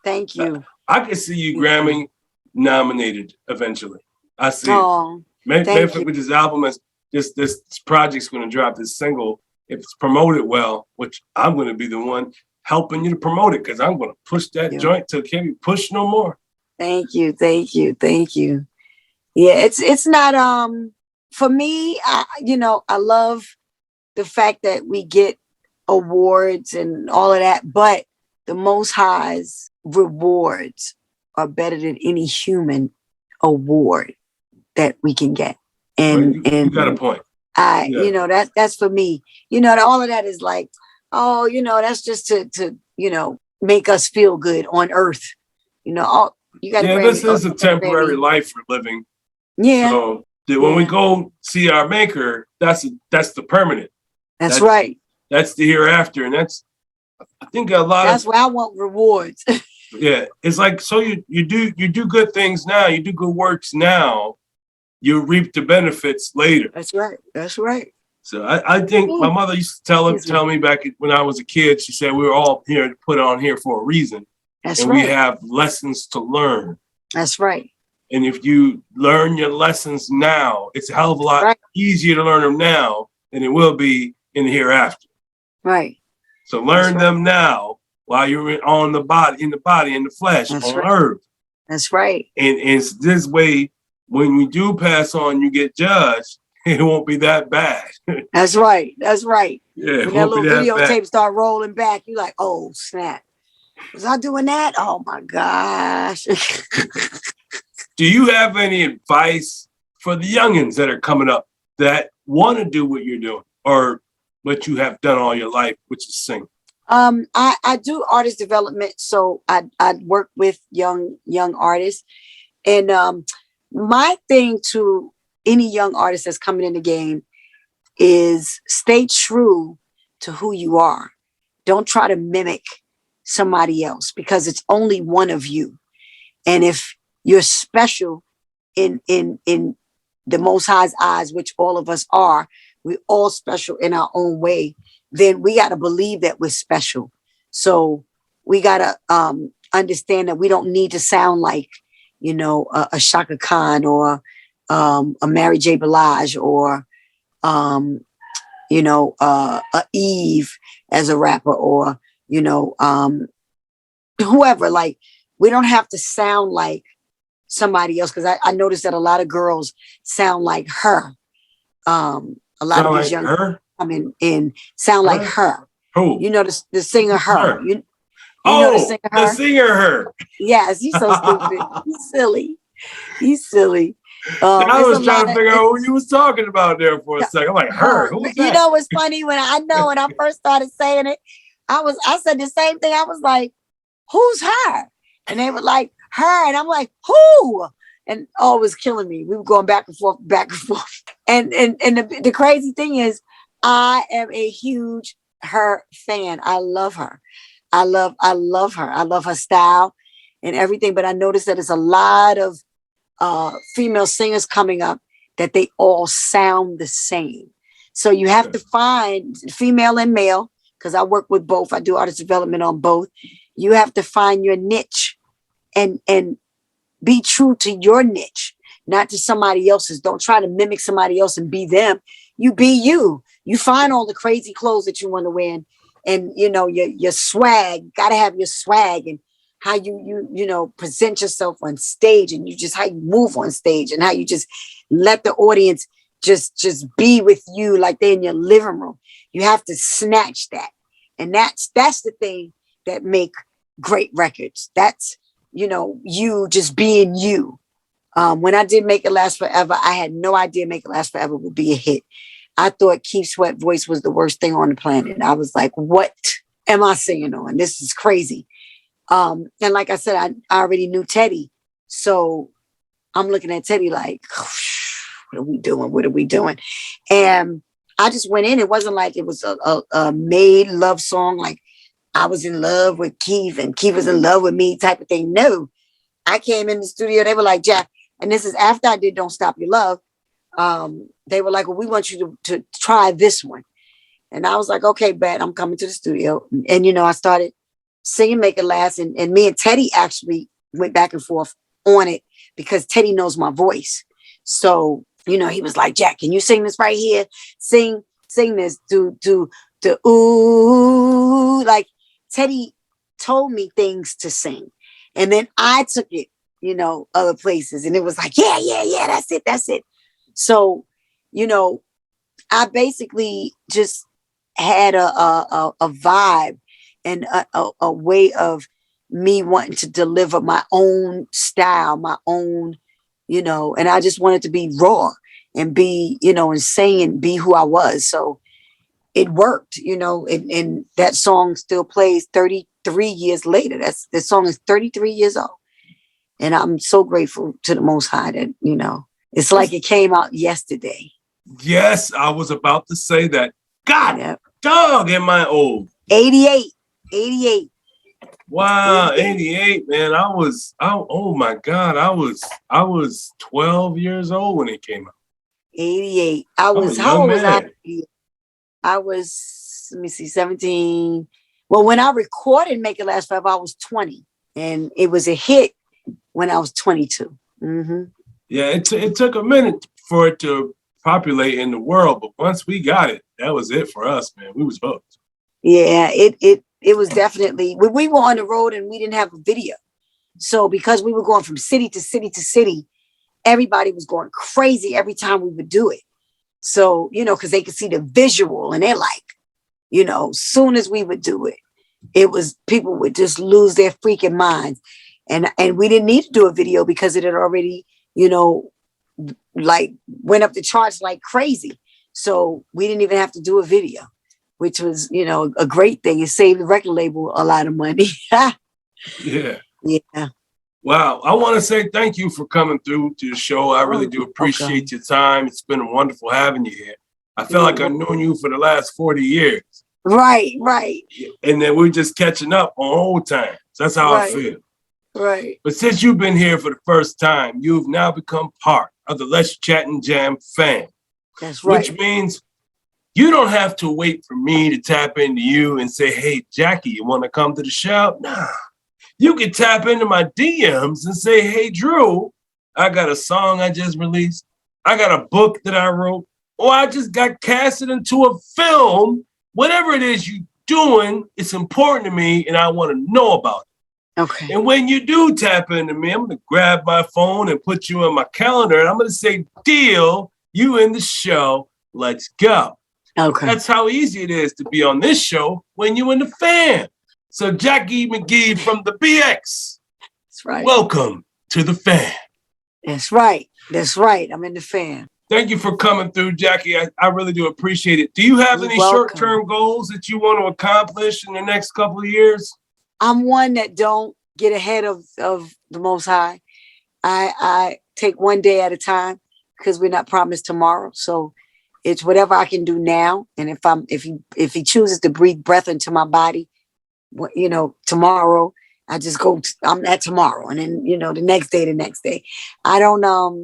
Thank you. I can see you Grammy nominated eventually. I see it. Maybe with this album, this project's going to drop, this single, if it's promoted well, which I'm going to be the one helping you to promote it, because I'm going to push that joint till it can't be pushed no more. Thank you. Yeah, it's not for me. I love the fact that we get awards and all of that, but the Most High's rewards are better than any human award that we can get. And you got a point. That's for me. All of that is like, that's just to make us feel good on earth. You got this is a temporary life we're living. Yeah. So when we go see our maker, that's the permanent. That's right. That's the hereafter, and I think that's why I want rewards. Yeah, it's like, so you do good things now, you do good works now, you reap the benefits later. That's right. So I think my mother used to tell me back when I was a kid, she said we were all here put on here for a reason. That's right. We have lessons to learn. That's right. And if you learn your lessons now, it's a hell of a lot easier to learn them now than it will be in the hereafter. Right. So learn them now while you're on the body, in the flesh, That's on right. earth. That's right. And it's this way, when we do pass on, you get judged, it won't be that bad. That's right. That's right. Yeah, When that little videotape start rolling back, you're like, oh, snap. Was I doing that? Oh, my gosh. Do you have any advice for the youngins that are coming up that want to do what you're doing or what you have done all your life, which is sing? I do artist development, so I work with young artists, and my thing to any young artist that's coming in the game is stay true to who you are. Don't try to mimic somebody else because it's only one of you, and if you're special in the Most High's eyes, which all of us are, we're all special in our own way. Then we got to believe that we're special. So we got to understand that we don't need to sound like, a Shaka Khan or a Mary J. Blige or, a Eve as a rapper or, whoever. Like, we don't have to sound like somebody else. Because I noticed that a lot of girls sound like her. A lot of these young her? coming in sound like her. Who? The singer her. You know the singer her? The singer her. Yes, he's so stupid. He's silly. I was trying to figure out who you was talking about there for a second. I'm like, her? Who's that? You know what's funny? When I first started saying it, I said the same thing. I was like, who's her? And they were like, her. And I'm like, who? And it was killing me. We were going back and forth. And the crazy thing is, I am a huge her fan. I love her. I love her. I love her style and everything. But I noticed that there's a lot of female singers coming up that they all sound the same. So you have to find female and male, because I work with both. I do artist development on both. You have to find your niche and be true to your niche, not to somebody else's. Don't try to mimic somebody else and be them. You be you. You find all the crazy clothes that you want to wear, and your swag. Got to have your swag and how you present yourself on stage, and how you move on stage, and how you just let the audience just be with you like they're in your living room. You have to snatch that, and that's the thing that make great records. That's you just being you. When I did Make It Last Forever, I had no idea Make It Last Forever would be a hit. I thought Keith Sweat voice was the worst thing on the planet. I was like, what am I singing on? This is crazy. And like I said, I already knew Teddy. So I'm looking at Teddy like, what are we doing? What are we doing? And I just went in. It wasn't like it was a made love song. Like I was in love with Keith and Keith was in love with me type of thing. No, I came in the studio. They were like, Jack, and this is after I did Don't Stop Your Love. They were like, well, we want you to try this one. And I was like, okay, bet, I'm coming to the studio. And, I started singing Make It Last. And me and Teddy actually went back and forth on it because Teddy knows my voice. So, he was like, Jack, can you sing this right here? Sing this, do ooh. Like Teddy told me things to sing. And then I took it, other places. And it was like, yeah, that's it. So, I basically just had a vibe and a way of me wanting to deliver my own style, my own, and I just wanted to be raw and be, and sing and be who I was. So it worked, and that song still plays 33 years later. The song is 33 years old. And I'm so grateful to the Most High that, it's like it came out yesterday. Yes, I was about to say that. God, dog, am I old? 88. Wow, 88, man. Oh my God, I was 12 years old when it came out. 88. How old was I? I was, 17. Well, when I recorded Make It Last Forever, I was 20. And it was a hit when I was 22. Mm-hmm. Yeah, it took a minute for it to populate in the world, but once we got it, that was it for us, man. We was hooked. Yeah, it was definitely when we were on the road and we didn't have a video. So because we were going from city to city to city, everybody was going crazy every time we would do it. So, because they could see the visual and they're like, soon as we would do it, it was people would just lose their freaking minds. And we didn't need to do a video because it had already, like went up the charts like crazy. So we didn't even have to do a video, which was, a great thing. It saved the record label a lot of money. Yeah. Yeah. Wow. I want to say thank you for coming through to the show. I really do appreciate your time. It's been wonderful having you here. I feel like I've known you for the last 40 years. Right. And then we're just catching up on old times. That's how I feel. Right. But since you've been here for the first time, you've now become part of the Let's Chat and Jam fam. That's right. Which means you don't have to wait for me to tap into you and say, hey, Jackie, you want to come to the show? Nah. You can tap into my DMs and say, hey, Drew, I got a song I just released. I got a book that I wrote. Or I just got casted into a film. Whatever it is you're doing, it's important to me and I want to know about it. Okay. And when you do tap into me, I'm going to grab my phone and put you in my calendar. And I'm going to say, deal, you in the show. Let's go. Okay. That's how easy it is to be on this show when you're in the fam. So Jacci McGhee from the BX. That's right. Welcome to the fam. That's right. I'm in the fam. Thank you for coming through, Jackie. I really do appreciate it. Do you have any short-term goals that you want to accomplish in the next couple of years? I'm one that don't get ahead of the Most High. I take one day at a time because we're not promised tomorrow. So it's whatever I can do now. And if he chooses to breathe breath into my body, tomorrow, I just go, I'm at tomorrow. And then, the next day. I don't,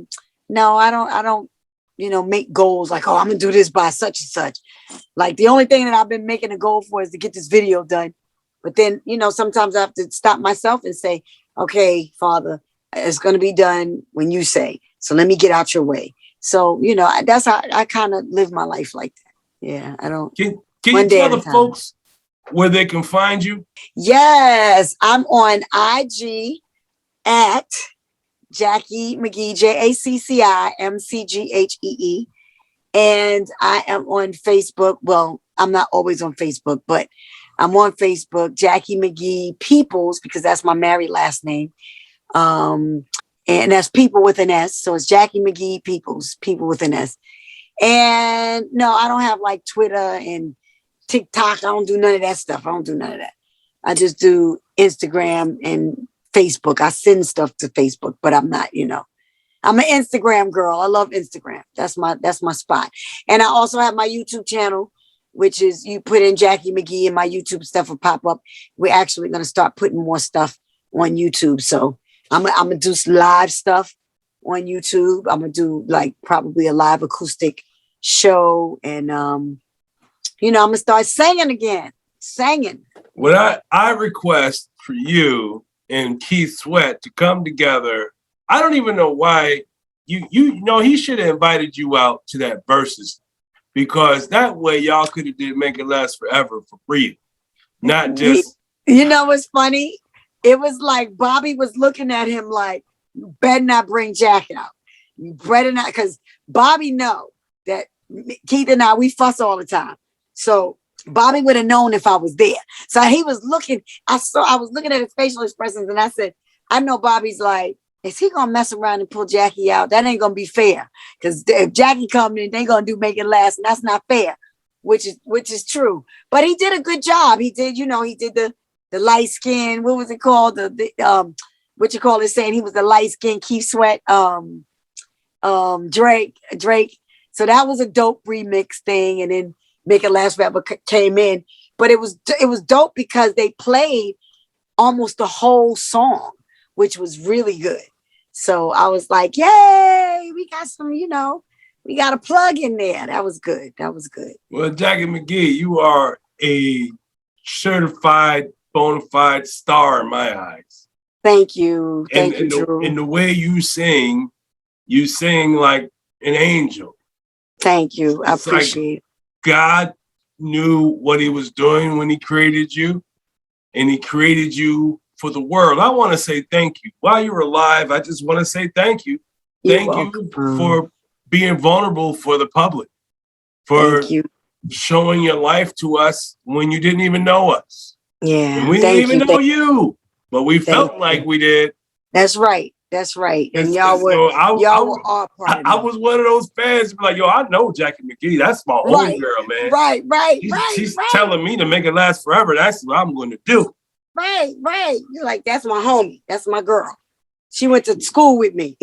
make goals like, oh, I'm going to do this by such and such. Like the only thing that I've been making a goal for is to get this video done. But then, sometimes I have to stop myself and say, okay, Father, it's going to be done when you say, so let me get out your way. So, that's how I kind of live my life like that. Yeah, I don't. Can you tell the folks where they can find you? Yes, I'm on IG at Jacci McGhee, JACCIMCGHEE. And I am on Facebook. Well, I'm not always on Facebook, but I'm on Facebook, Jacci McGhee Peoples, because that's my married last name. And that's people with an S. So it's Jacci McGhee Peoples, people with an S. And no, I don't have like Twitter and TikTok. I don't do none of that stuff. I just do Instagram and Facebook. I send stuff to Facebook, but I'm not, I'm an Instagram girl. I love Instagram. That's my spot. And I also have my YouTube channel, which is you put in Jacci McGhee and my YouTube stuff will pop up. We're actually going to start putting more stuff on YouTube. So I'm going to do live stuff on YouTube. I'm going to do like probably a live acoustic show. And, I'm going to start singing again. What I request for you and Keith Sweat to come together. I don't even know why he should have invited you out to that Versus, because that way y'all could have did Make It Last Forever for free. Not just. What's funny? It was like Bobby was looking at him like, you better not bring Jack out. You better not, because Bobby know that Keith and I, we fuss all the time. So Bobby would have known if I was there. So he was looking, I was looking at his facial expressions and I said, I know Bobby's like, is he going to mess around and pull Jackie out? That ain't going to be fair. Because if Jackie comes in, they going to do Make It Last, and that's not fair, which is true. But he did a good job. He did, he did the light skin. What was it called? What you call it? Saying he was the light skin Keith Sweat, Drake. So that was a dope remix thing. And then Make It Last Forever came in. But it was dope because they played almost the whole song, which was really good. So I was like, yay, we got some, we got a plug in there. That was good. Well, Jacci McGhee, you are a certified, bona fide star in my eyes. Thank you. Thank you, Drew. In the way you sing like an angel. Thank you. I appreciate it. God knew what he was doing when he created you. and he created you for the world. I want to say thank you. While you're alive, I just want to say thank you. Thank you for being vulnerable for the public, for showing your life to us when you didn't even know us. Yeah. And we didn't even know you, but we felt like we did. That's right. That's right. And y'all were all part of it. I was one of those fans like, yo, I know Jacci McGhee. That's my homegirl, man. Right. She's telling me to make it last forever. That's what I'm going to do. Right. You're like, that's my homie. That's my girl. She went to school with me.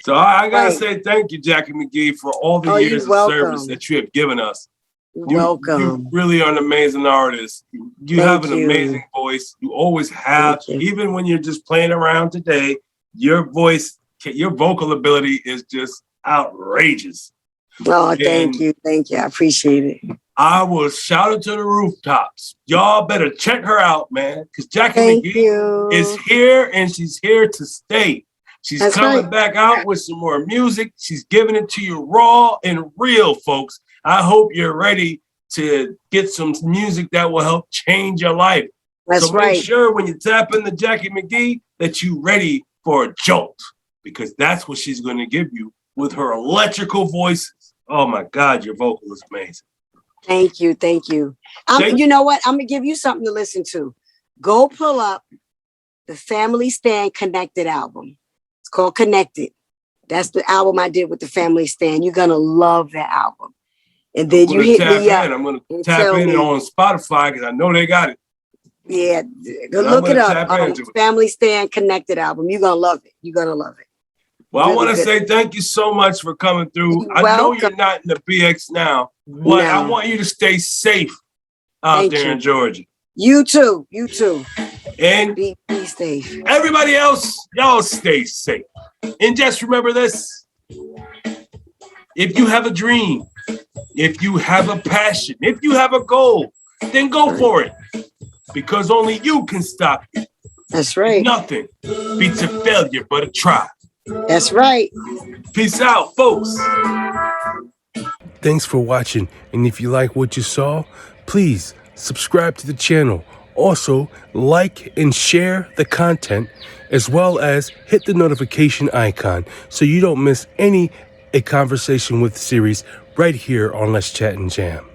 So I got to say thank you, Jacci McGhee, for all the years of service that you have given us. Welcome. You really are an amazing artist. You have an amazing voice. You always have. Even when you're just playing around today, your voice, your vocal ability is just outrageous. Oh, thank you. I appreciate it. I will shout it to the rooftops. Y'all better check her out, man, because Jacci McGhee is here and she's here to stay. She's coming back out with some more music. She's giving it to you raw and real, folks. I hope you're ready to get some music that will help change your life. So make sure when you tap into Jacci McGhee that you're ready for a jolt, because that's what she's going to give you with her electrical voices. Oh my God, your vocal is amazing. Thank you. You know what? I'm going to give you something to listen to. Go pull up the Family Stand Connected album. It's called Connected. That's the album I did with the Family Stand. You're going to love that album. And then you hit me up. I'm going to tap in on Spotify because I know they got it. Yeah, go look it up. Family Stand Connected album. You're going to love it. Well, really I want to say thank you so much for coming through. I know you're not in the BX now, but I want you to stay safe out there in Georgia. You too. And be safe. Everybody else, y'all stay safe. And just remember this. If you have a dream, if you have a passion, if you have a goal, then go for it. Because only you can stop it. That's right. Nothing beats a failure but a try. That's right. Peace out, folks. Thanks for watching. And if you like what you saw, please subscribe to the channel. Also, like and share the content, as well as hit the notification icon so you don't miss a Conversation with series right here on Let's Chat and Jam.